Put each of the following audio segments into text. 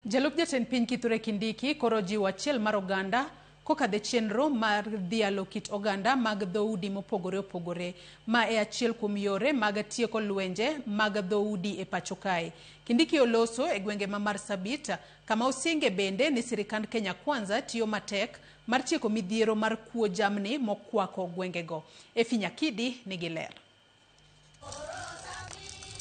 Jalup jatend piny Kithure Kindiki koro jiwo achiel mar oganda kokadho chenro mar dhialo kit oganda mag dhoudi mopogore opogore ma e achiel kuom yore mag tieko lwenje mag dhoudi e pacho kae. Kindiki oloso e gwenge ma Marsabit kama osinge bende ni sirikand Kenya Kwanza tiyo matek mar tieko midhiero mar kuo jamni mokwako gwengego. Efi Nyakidi nigi ler.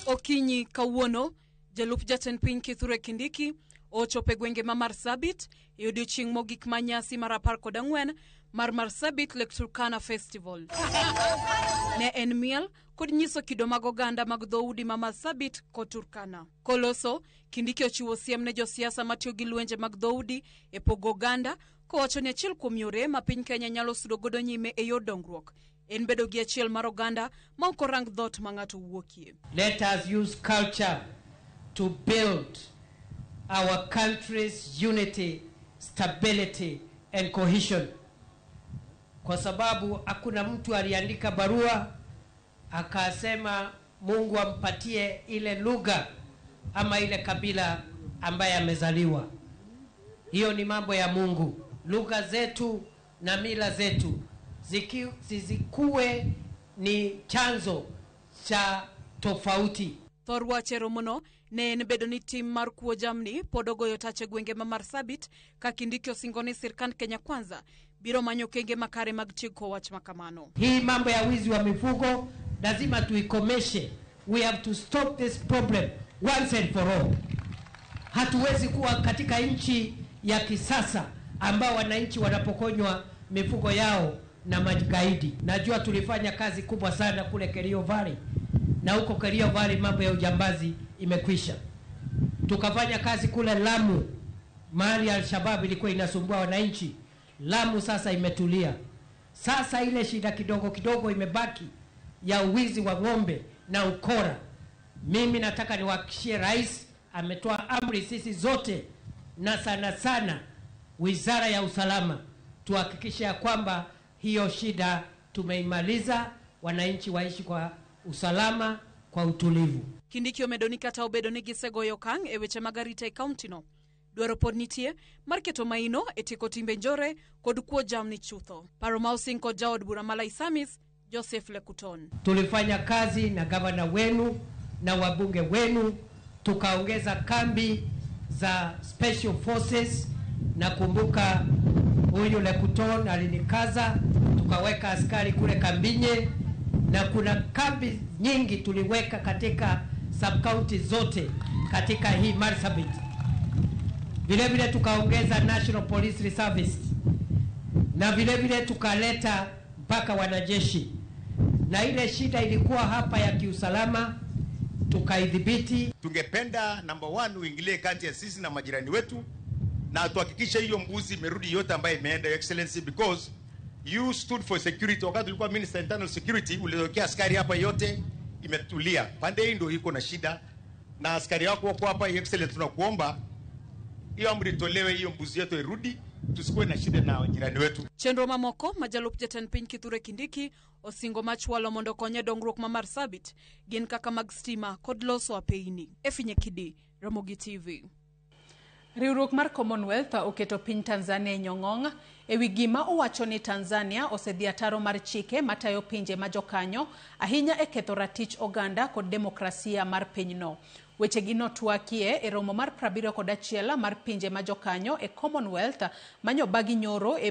Okinyi kawuono jalup jatend piny Kithure Kindiki ochope gwenge ma Marsabit e odiochieng' mogik ma nyasi mar 14 mar Marsabit Lake Turkana Festival. Ne en miel kod nyiso kido mag oganda mag dhoudi ma Marsabit kod Turkana. Koloso, Kindiki ochiwo siem ne josiasa matiyo gi lwenje mag dhoudi e pogo oganda kowacho ni achiel kuom yore ma piny Kenya nyalo sudo godo nyime e yor dongruok en bedo gi achiel mar oganda ma ok orang dhot ma ng'ato wuokie. Let us use culture to build our country's unity, stability and cohesion. Kwa sababu hakuna mtu aliandika barua akasema Mungu ampatie ile lugha ama ile kabila ambaye amezaliwa. Hiyo ni mambo ya Mungu. Lugha zetu na mila zetu zizikuwe ni chanzo cha tofauti. Thorwa cheromono ne en bedo ni tim mar kuo jamni podogo yotache gwenge ma Marsabit ka Kindiki osingoni sirikand Kenya Kwanza biro manyo kenge makare mag chiko wach makamano. Hii mambo ya wizi wa mifugo lazima tuikomeshe. We have to stop this problem once and for all. Hatuwezi kuwa katika nchi ya kisasa ambao wananchi wanapokonywa mifugo yao na magaidi. Najua tulifanya kazi kubwa sana kule Kerio Valley. Na huko Kerio Valley mambo ya ujambazi imekwisha. Tukafanya kazi kule Lamu, mahali Al-Shabaab ilikuwa inasumbua wananchi. Lamu sasa imetulia. Sasa ile shida kidogo kidogo imebaki ya uwizi wa ng'ombe na ukora. Mimi nataka niwahakikishie rais ametoa amri sisi zote na sana Wizara ya Usalama tuhakikishe ya kwamba hiyo shida tumeimaliza, wananchi waishi kwa usalama, kwa utulivu. Kindiki omedo kata obedo ni gisegoyo okang' e weche mag arita e kaunti-no. Dwaro pod nitie mar keto maino e tieko timbe njore kod kuo jamni chutho. Paro ma osing kod jaod bura Malai Samis, Joseph Lekuton. Tulifanya kazi na gavana wenu na wabunge wenu, tukaongeza kambi za special forces, na kumbuka huyu Lekuton alinikaza, tukaweka askari kule Kambinye, na kuna kambi nyingi tuliweka katika sub-county zote katika hii Marsabit. Vile vile tukaongeza National Police Reservice, na vile vile tukaleta mpaka wanajeshi, na ile shida ilikuwa hapa ya kiusalama tukaidhibiti. Tungependa number 1 uingilie kati ya sisi na majirani wetu na tuhakikishe hiyo mbuzi imerudi yote ambayo imeenda, Excellency, because you stood for security. Wakati ulikuwa Minister Internal Security uliwekea askari hapa, yote imetulia. Pande hii ndio iko na shida na askari wako wako hapa. Excellency, tunakuomba hiyo amri tolewe, hiyo mbuzi yetu irudi, tusikuwe na shida na jirani wetu. Chenro mamoko majalup jatend piny Kithure Kindiki osingo machwalo mondo konye dongruok ma Marsabit gin kaka mag stima kod loso apeini. Efi Nyakidi, Ramogi TV. Riwruok mar Commonwealth oketo piny Tanzania e nyong'ong' ewi gima owacho ni Tanzania osedhi ataro mar chike matayo pinje majokanyo ahinya e ketho ratich oganda kod demokrasia mar pinyno. Weche gi notwakie e romo mar 71 mar pinje majokanyo e Commonwealth manyo bagi nyoro e